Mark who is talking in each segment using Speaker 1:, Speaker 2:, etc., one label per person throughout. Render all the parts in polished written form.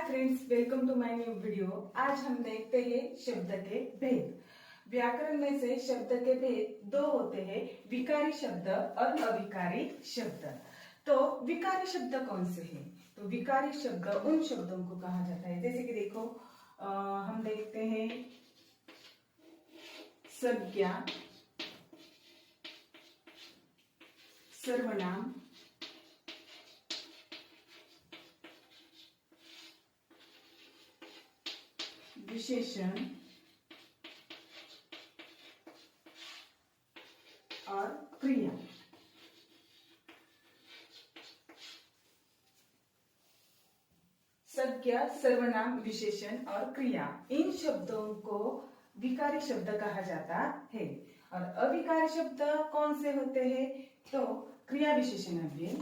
Speaker 1: Friends, welcome to my new video. आज हम देखते हैं शब्द के भेद। व्याकरण में से शब्द के भेद दो होते हैं, विकारी शब्द और अविकारी शब्द। तो विकारी शब्द कौन से हैं? तो विकारी शब्द उन शब्दों को कहा जाता है, जैसे कि देखो हम देखते हैं संज्ञा, सर्वनाम, विशेषण और क्रिया। संज्ञा, सर्वनाम, विशेषण और क्रिया, इन शब्दों को विकारी शब्द कहा जाता है। और अविकारी शब्द कौन से होते हैं? तो क्रिया, विशेषण, अव्यय,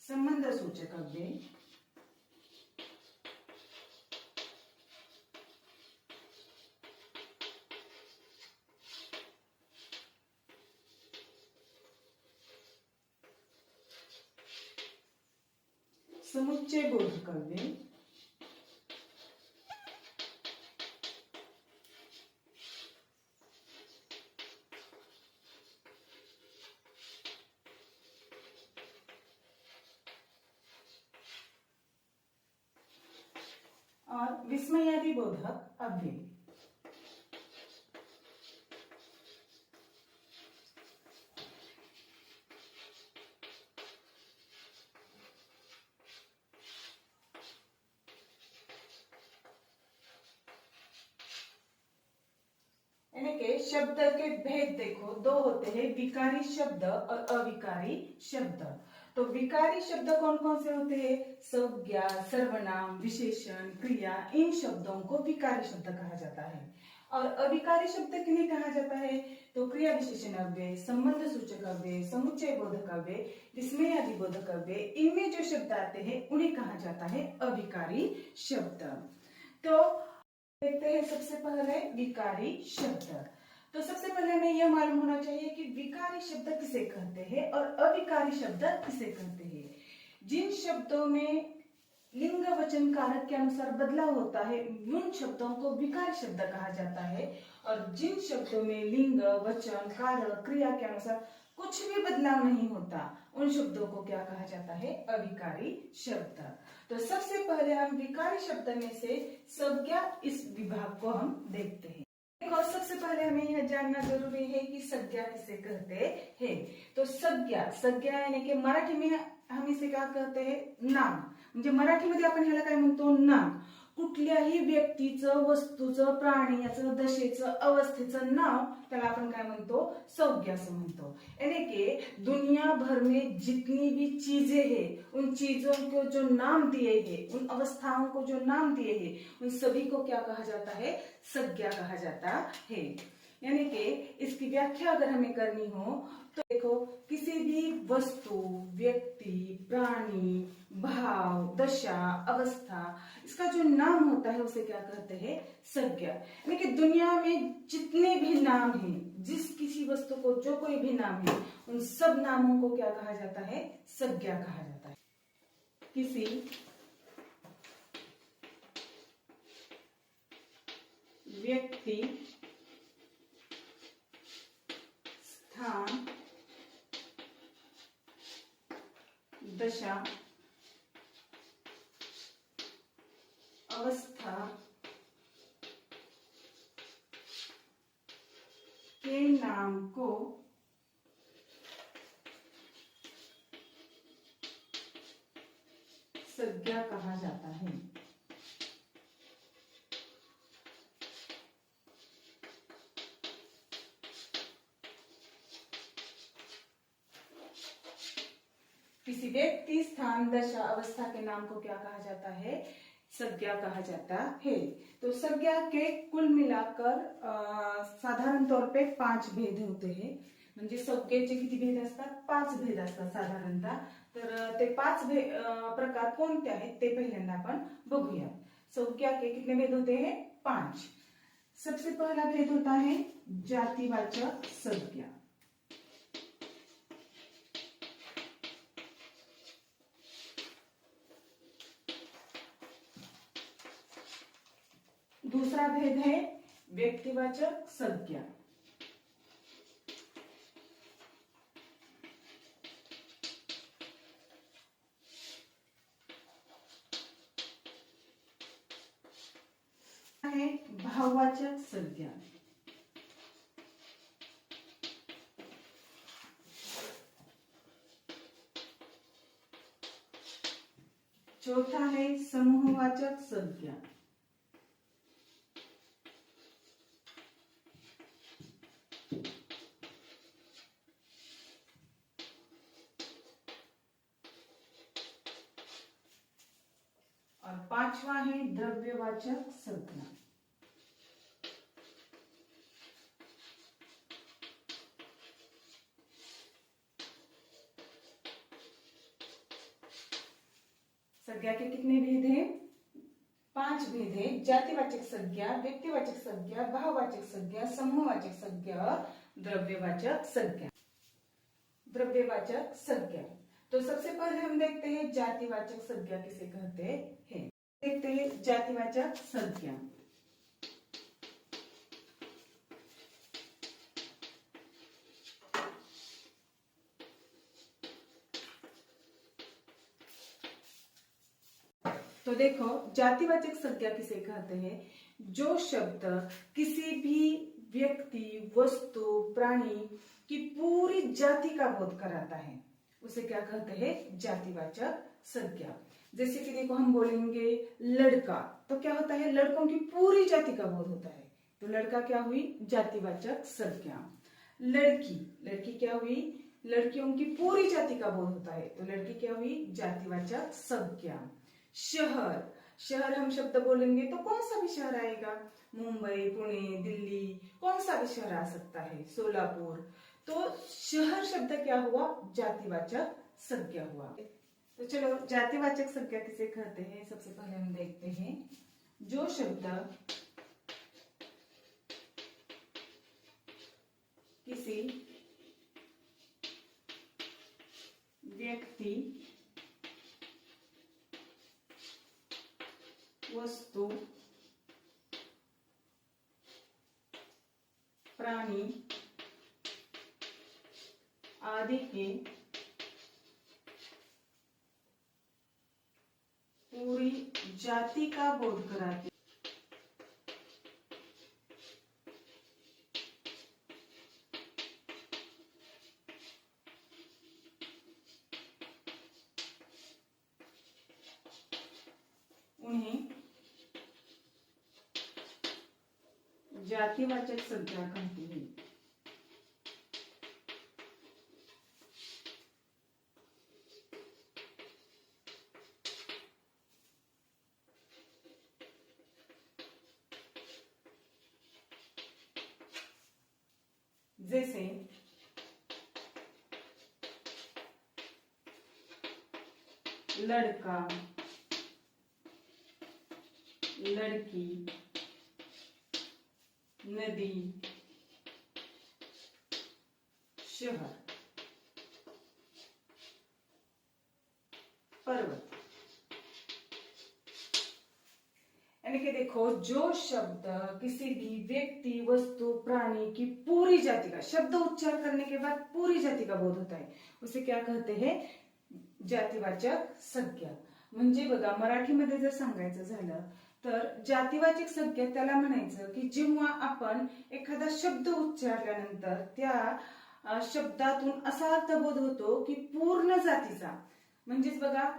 Speaker 1: संबंध सूचक अव्यय, समुच्चय बोधक अव्यय, और विस्मयादि बोधक अव्यय। यानी कि शब्द के भेद देखो दो होते हैं, विकारी शब्द और अविकारी शब्द। तो विकारी शब्द कौन कौन से होते हैं? संज्ञा, सर्वनाम, विशेषण, क्रिया, इन शब्दों को विकारी शब्द कहा जाता है। और अविकारी शब्द किन्हें कहा जाता है? तो क्रिया, विशेषण अव्यय, संबंध सूचक अव्यय, समुच्चय बोधक अव्यय, विस्मयादि बोधक अव्यय, इनमें जो शब्द आते हैं उन्हें कहा जाता है अविकारी शब्द। तो देखते हैं सबसे पहले विकारी शब्द। तो सबसे पहले हमें यह मालूम होना चाहिए कि विकारी शब्द किसे कहते हैं और अविकारी शब्द किसे कहते हैं। जिन शब्दों में लिंग वचन कारक के अनुसार बदलाव होता है उन शब्दों को विकारी शब्द कहा जाता है, और जिन शब्दों में लिंग, वचन, कारक, क्रिया के अनुसार कुछ भी बदलाव नहीं होता उन शब्दों को क्या कहा जाता है? अविकारी शब्द। तो सबसे पहले हम विकारी शब्द में से संज्ञा, इस विभाग को हम देखते हैं। देखो सबसे पहले हमें यह जानना जरूरी है कि संज्ञा किसे कहते हैं। तो संज्ञा यानी कि मराठी में हम इसे क्या कहते हैं? नाम। म्हणजे मराठीमध्ये आपण ह्याला काय म्हणतो? नाम. कुठल्याही व्यक्तीचं, वस्तूचं, प्राण्याचं, दशेचं, अवस्थेचं नाव त्याला आपण काय म्हणतो? संज्ञा असं म्हणतो। यानी कि दुनिया भर में जितनी भी चीजें हैं उन चीजों को जो नाम दिए हैं, उन अवस्थाओं को जो नाम दिए हैं, उन सभी को क्या कहा जाता है? संज्ञा कहा जाता है। यानी कि इसकी व्याख्या अगर हमें करनी हो तो देखो, किसी भी वस्तु, व्यक्ति, प्राणी, भाव, दशा, अवस्था, इसका जो नाम होता है उसे क्या कहते हैं? संज्ञा। यानी कि दुनिया में जितने भी नाम हैं, जिस किसी वस्तु को जो कोई भी नाम है, उन सब नामों को क्या कहा जाता है? संज्ञा कहा जाता है। किसी व्यक्ति, स्थान, दशा, अवस्था के नाम को संज्ञा कहा जाता है। किसी व्यक्ति, स्थान, दशा, अवस्था के नाम को क्या कहा जाता है? संज्ञा कहा जाता है। तो संज्ञा के कुल मिलाकर साधारण तौर पे 5 भेद होते हैं। म्हणजे संज्ञेचे किती भेद असतात? 5 भेद असतात साधारणतः। तर ते 5 प्रकार कोणते आहेत ते पहिल्यांदा आपण बघूया। संज्ञा के कितने भेद होते हैं? 5। सबसे पहला भेद होता है जातिवाचक संज्ञा। दूसरा भेद है व्यक्तिवाचक संज्ञा। है भाववाचक संज्ञा। चौथा है समूहवाचक संज्ञा। और पांचवा है द्रव्यवाचक संज्ञा। संज्ञा के कितने भेद हैं? 5 भेद है। जातिवाचक संज्ञा, व्यक्तिवाचक संज्ञा, भाववाचक संज्ञा, समूहवाचक संज्ञा और द्रव्यवाचक संज्ञा। द्रव्यवाचक संज्ञा, तो सबसे पहले हम देखते हैं जातिवाचक संज्ञा किसे कहते हैं। देखते हैं जातिवाचक संज्ञा। तो देखो जातिवाचक संज्ञा किसे कहते हैं? जो शब्द किसी भी व्यक्ति, वस्तु, प्राणी की पूरी जाति का बोध कराता है उसे क्या कहते हैं? जातिवाचक संज्ञा। जैसे कि देखो हम बोलेंगे लड़का, तो क्या होता है? लड़कों की पूरी जाति का बोध होता है, तो लड़का क्या हुई? जातिवाचक संज्ञा। लड़की, लड़की क्या हुई? लड़कियों की पूरी जाति का बोध होता है, तो लड़की क्या हुई? जातिवाचक संज्ञा। शहर, शहर हम शब्द बोलेंगे तो कौन सा भी शहर आएगा? मुंबई, पुणे, दिल्ली, कौन सा भी शहर आ सकता है, सोलापुर। तो शहर शब्द क्या हुआ? जातिवाचक संज्ञा हुआ। तो चलो जातिवाचक संज्ञा किसे कहते हैं? सबसे पहले हम देखते हैं जो शब्द किसी व्यक्ति, वस्तु, प्राणी आदि के पूरी जाति का बोध कराते उन्हें जातिवाचक संज्ञा कहते हैं। जैसे लड़का, लड़की, नदी, शहर, पर्वत। यानी कि देखो जो शब्द किसी भी व्यक्ति, वस्तु, प्राणी की पूरी जाति का, शब्द उच्चार करने के बाद पूरी जाति का बोध होता है, उसे क्या कहते हैं? जातिवाचक संज्ञा। म्हणजे बघा मराठीमध्ये जर सांगायचं झालं तर जातिवाचक संज्ञा त्याला म्हणायचं की जेव्हा आपण एखादा शब्द उच्चारल्यानंतर त्या शब्दातून असा अर्थबोध होतो की पूर्ण जातीचा, म्हणजेच बघा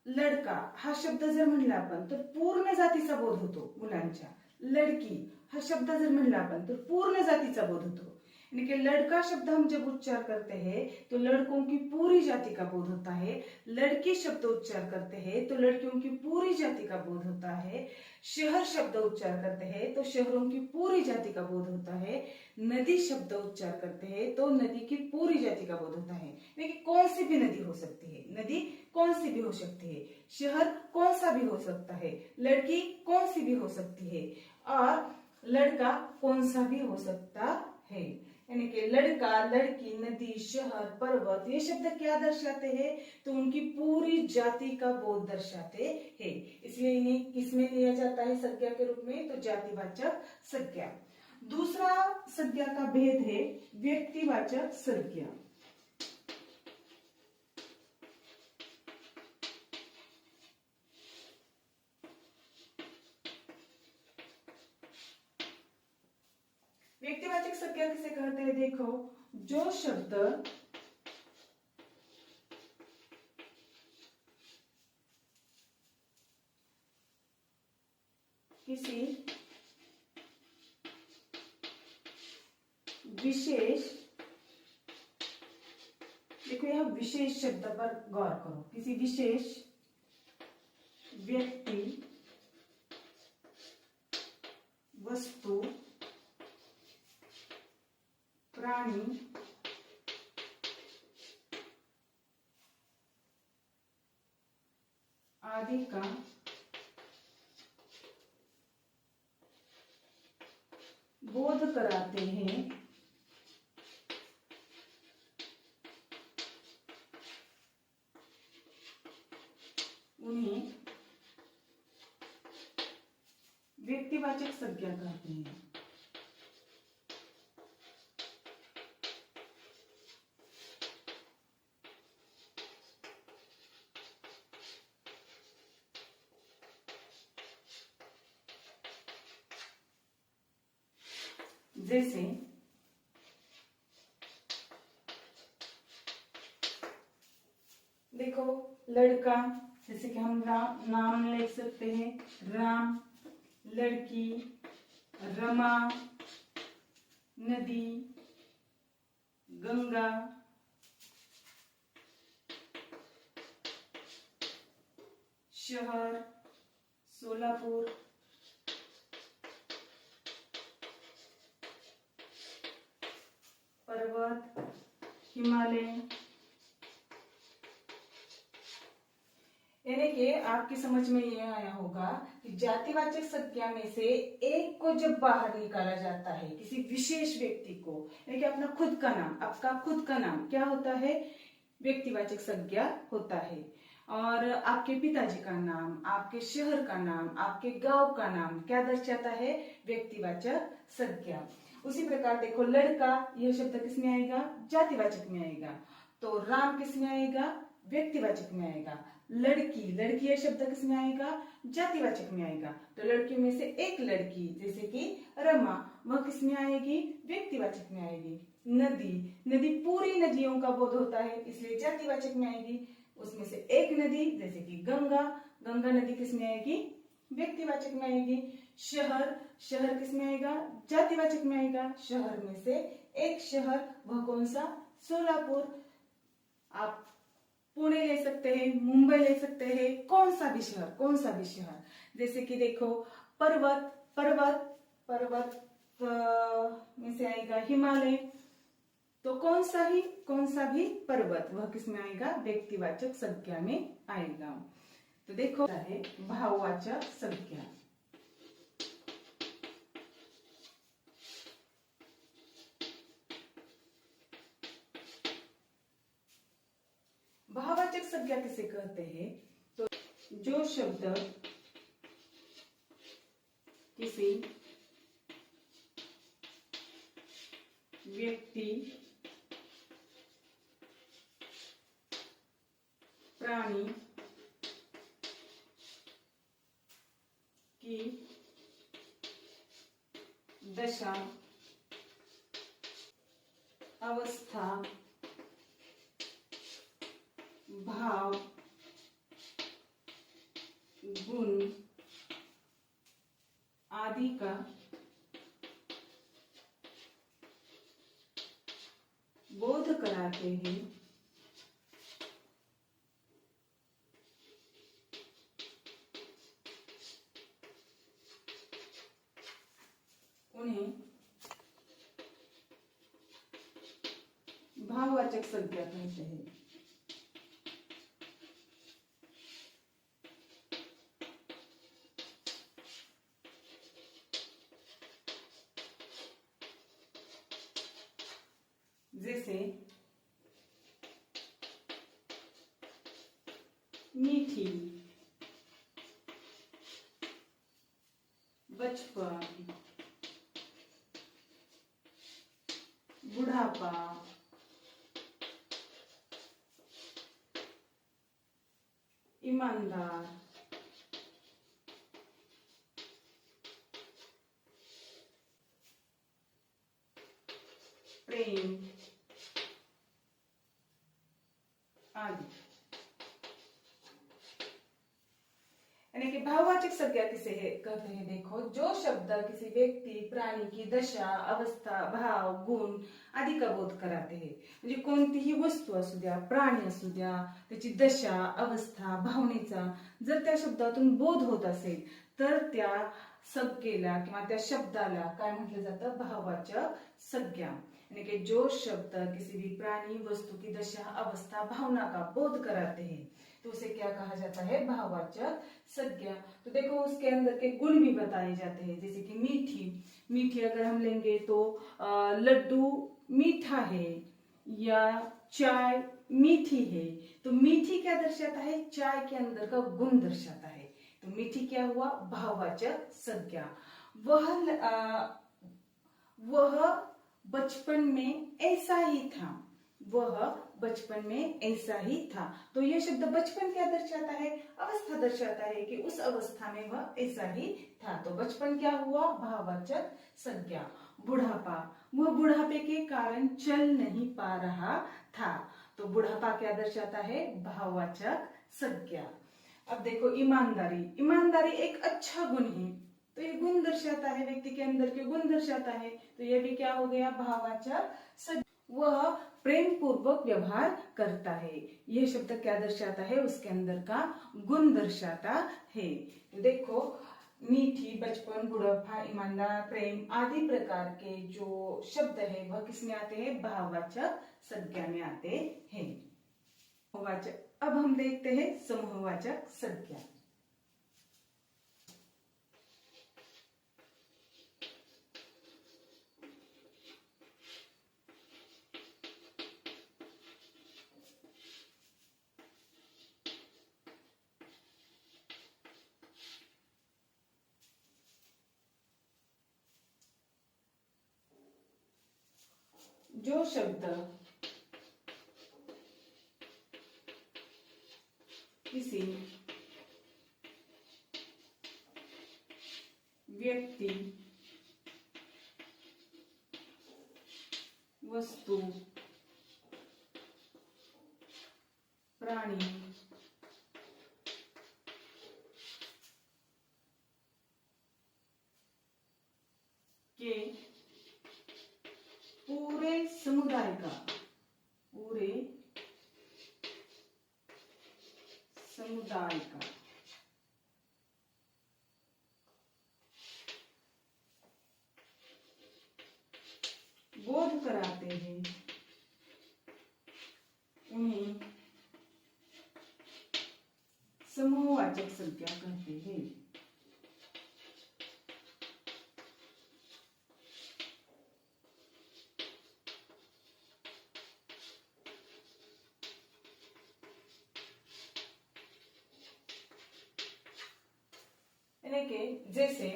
Speaker 1: लडका हा शब्द जर म्हणला आपण तर पूर्ण जातीचा बोध होतो मुलांच्या. लडकी हा शब्द जर म्हणला आपण तर पूर्ण जातीचा बोध होतो. यानी कि लड़का शब्द हम जब उच्चार करते हैं तो लड़कों की पूरी जाति का बोध होता है। लड़की शब्द उच्चार करते हैं तो लड़कियों की पूरी जाति का बोध होता है। शहर शब्द उच्चार करते हैं तो शहरों की पूरी जाति का बोध होता है। नदी शब्द उच्चार करते हैं तो नदी की पूरी जाति का बोध होता है। यानी कि कौन सी भी नदी हो सकती है, नदी कौन सी भी हो सकती है, शहर कौन सा भी हो सकता है, लड़की कौन सी भी हो सकती है और लड़का कौन सा भी हो सकता है। यानी कि लड़का, लड़की, नदी, शहर, पर्वत, ये शब्द क्या दर्शाते हैं? तो उनकी पूरी जाति का बोध दर्शाते हैं। इसलिए इन्हें किसमें लिया जाता है संज्ञा के रूप में? तो जातिवाचक संज्ञा। दूसरा संज्ञा का भेद है व्यक्तिवाचक संज्ञा। व्यक्तिवाचक संज्ञा किसे कहते हैं? देखो, जो शब्द किसी विशेष, देखो यह विशेष शब्द पर गौर करो, किसी विशेष व्यक्ति, वस्तु, प्राणी, आदि का बोध कराते हैं, उन्हें व्यक्तिवाचक संज्ञा कहते हैं। जैसे देखो, लड़का, जैसे कि हम नाम लिख सकते हैं राम, लड़की रमा, नदी गंगा, शहर सोलापुर, पर्वत हिमालय। यानी कि आपकी समझ में ये आया होगा कि जातिवाचक संज्ञा में से एक को जब बाहर निकाला जाता है, किसी विशेष व्यक्ति को, यानी कि अपना खुद का नाम, आपका खुद का नाम क्या होता है? व्यक्तिवाचक संज्ञा होता है। और आपके पिताजी का नाम, आपके शहर का नाम, आपके गांव का नाम क्या दर्शाता है? व्यक्तिवाचक संज्ञा। उसी प्रकार देखो, लड़का, यह शब्द किसमें आएगा? जातिवाचक में आएगा। तो राम किसमें आएगा? व्यक्तिवाचक में आएगा। लड़की, लड़की यह शब्द किसमें आएगा? जातिवाचक में आएगा। तो लड़कियों में से एक लड़की, जैसे कि रमा, वह किसमें आएगी? व्यक्तिवाचक में आएगी। नदी, नदी पूरी नदियों का बोध होता है, इसलिए जातिवाचक में आएगी। उसमें से एक नदी, जैसे कि गंगा, गंगा नदी किसमें आएगी? व्यक्तिवाचक में आएगी। शहर, शहर किसमें आएगा? जातिवाचक में आएगा। शहर में से एक शहर, वह कौन सा? सोलापुर। आप पुणे ले सकते हैं, मुंबई ले सकते हैं, कौन सा भी शहर, कौन सा भी शहर। जैसे कि देखो, पर्वत, पर्वत, पर्वत में से आएगा हिमालय। तो कौन सा भी पर्वत, वह किसमें आएगा? व्यक्तिवाचक संज्ञा में आएगा। तो देखो है भाववाचक संज्ञा। भाववाचक संज्ञा किसे कहते हैं? तो जो शब्द किसी व्यक्ति, प्राणी की दशा, अवस्था, भाव, गुण आदि का जाते हैं, उन्हें भाववाचक संज्ञा कहते हैं। जैसे मीठी, बचपन, बुढ़ापा, ईमानदार, प्रेम आदि। यानी कि भाववाचक संज्ञा किसे कहते हैं? देखो, जो शब्द किसी व्यक्ति, प्राणी की दशा, अवस्था, भाव, गुण आदी का बोध कराते हैं। म्हणजे कोणतीही वस्तू असू द्या, प्राणी असू द्या, त्याची दशा, अवस्था, भावनेचा जर त्या शब्दातून बोध होत असेल तर त्या संज्ञेला किंवा त्या शब्दाला काय म्हटलं जातं? भाववाचक संज्ञा। यानी कि जो शब्द किसी भी प्राणी, वस्तु की दशा, अवस्था, भावना का बोध कराते हैं तो उसे क्या कहा जाता है? भाववाचक संज्ञा। तो देखो, उसके अंदर के गुण भी बताए जाते हैं, जैसे कि मीठी, मीठी अगर हम लेंगे तो लड्डू मीठा है या चाय मीठी है। तो मीठी क्या दर्शाता है? चाय के अंदर का गुण दर्शाता है। तो मीठी क्या हुआ? भाववाचक संज्ञा। वह बचपन में ऐसा ही था, वह बचपन में ऐसा ही था। तो यह शब्द बचपन क्या दर्शाता है? अवस्था दर्शाता है कि उस अवस्था में वह ऐसा ही था। तो बचपन क्या हुआ? भाववाचक संज्ञा। बुढ़ापा, वह बुढ़ापे के कारण चल नहीं पा रहा था। तो बुढ़ापा क्या दर्शाता है? भाववाचक संज्ञा। अब देखो, ईमानदारी, ईमानदारी एक अच्छा गुण है, तो ये गुण दर्शाता है, व्यक्ति के अंदर के गुण दर्शाता है। तो यह भी क्या हो गया? भाववाचक संज्ञा। वह प्रेम पूर्वक व्यवहार करता है, यह शब्द क्या दर्शाता है? उसके अंदर का गुण दर्शाता है। तो देखो, मीठी, बचपन, बुढ़ापा, ईमानदार, प्रेम आदि प्रकार के जो शब्द है वह किसमें आते हैं? भाववाचक संज्ञा में आते हैं। अब हम देखते हैं समूहवाचक संज्ञा। जो शब्द किसी व्यक्ति, वस्तु, प्राणी, के पूरे समुदाय का बोध कराते हैं, उन्हें समूहवाचक संज्ञा कहते हैं। यानी कि जैसे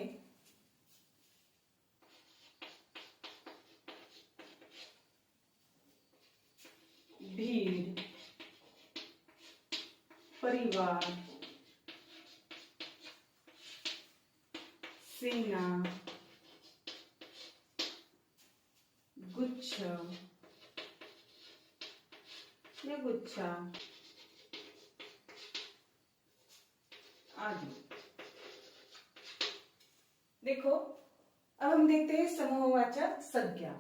Speaker 1: भीड़, परिवार, सेना, गुच्छ या गुच्छा आदि। देखो, अब हम देखते हैं समूहवाचक संज्ञा।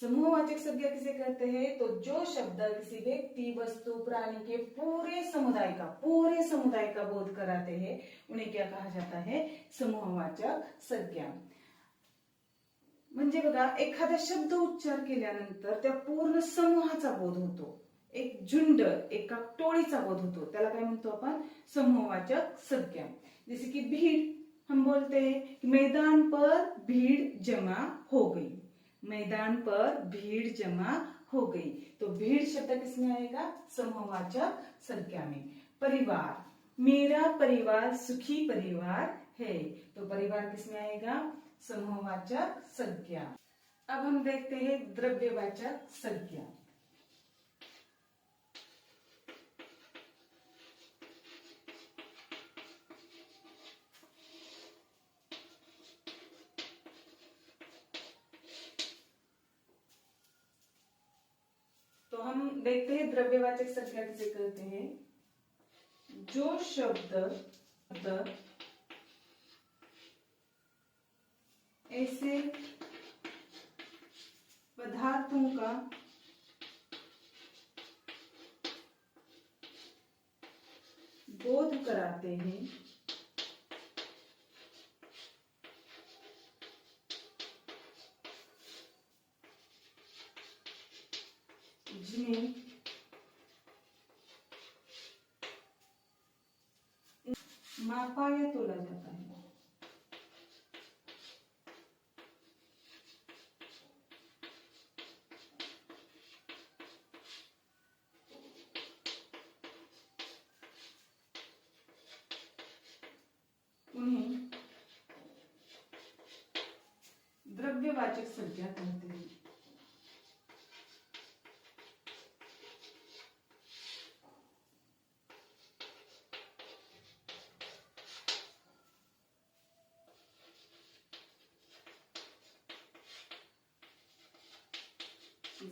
Speaker 1: समूहवाचक संज्ञा किसे कहते हैं? तो जो शब्द किसी व्यक्ति, वस्तु, प्राणी के पूरे समुदाय का बोध कराते हैं उन्हें क्या कहा जाता है? समूहवाचक संज्ञा. म्हणजे बघा, एखादा शब्द उच्चार केल्यानंतर त्या पूर्ण समूहाचा बोध होतो, एक झुंड, एका टोळीचा बोध होतो, त्याला काय म्हणतो आपण? समूहवाचक संज्ञा. जैसे कि भीड़, हम बोलते हैं कि मैदान पर भीड़ जमा हो गई. मैदान पर भीड़ जमा हो गई. तो भीड़ शब्द किसमें आएगा? समूहवाचक संज्ञा में. परिवार, मेरा परिवार सुखी परिवार है. तो परिवार किसमें आएगा? समूहवाचक संज्ञा. अब हम देखते हैं द्रव्यवाचक संज्ञा. तो हम देखते हैं द्रव्यवाचक संज्ञा किसे कहते हैं? जो शब्द ऐसे पदार्थों का बोध कराते हैं जिन्हें मापा या तोला जाता है. उन्हें द्रव्यवाचक संज्ञा कहते हैं.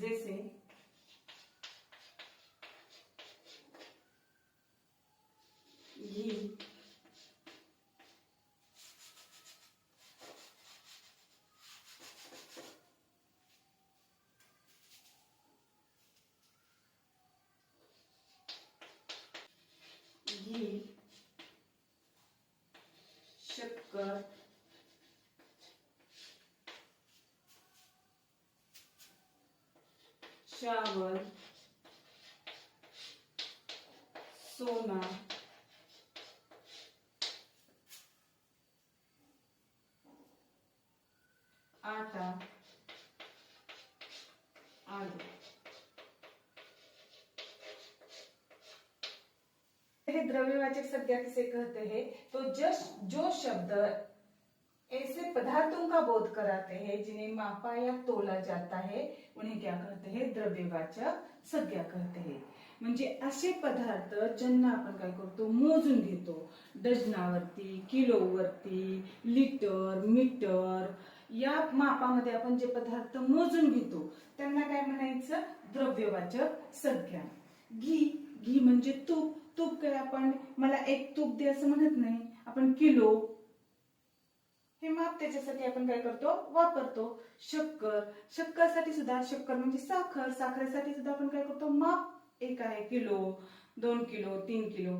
Speaker 1: जैसे घी, शक्कर, चावल, सोना, आटा आदि. द्रव्यवाचक संज्ञा किसे कहते हैं? तो जो शब्द ऐसे पदार्थों का बोध कराते हैं जिन्हें मापा या तोला जाता है उन्हें क्या कहते हैं? द्रव्यवाचक संज्ञा कहते हैं. म्हणजे असे पदार्थ ज्यांना आपण काय करतो? मोजून घेतो. डझनावरती, किलोवरती, लिटर, मीटर या मापामध्ये आपण जे पदार्थ मोजून घेतो त्यांना काय म्हणायचं? द्रव्यवाचक संज्ञा. घी म्हणजे तूप. तूप काय आपण मला एक तूप दे असं म्हणत नाही, आपण किलो हे माप त्याच्यासाठी आपण काय करतो? वापरतो. शक्करसाठी सुद्धा, शक्कर म्हणजे साखर, साखरेसाठी सुद्धा आपण काय करतो? माप एक आहे, किलो, 2 किलो, 3 किलो.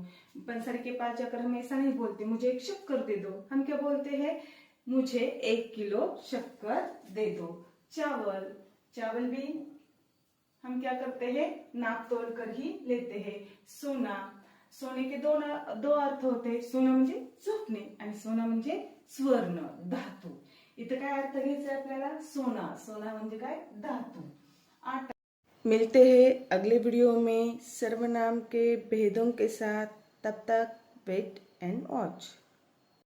Speaker 1: पण सर के पास जाकर हम ऐसा नहीं बोलते मुझे एक शक्कर दे दो. हम क्या बोलते हैं? मुझे 1 किलो शक्कर दे दो. चावल भी हम क्या करते हैं? नाप तोल कर ही लेते हैं. सोने के दो अर्थ होते. सोना म्हणजे झोपणे आणि सोना म्हणजे स्वर्ण, धातू. इथं काय अर्थ घ्यायचा आपल्याला? सोना म्हणजे काय? धातू. आटा. मिलते हैं अगले वीडियो में सर्वनाम के भेदों के साथ. तब तक वेट एंड वॉच.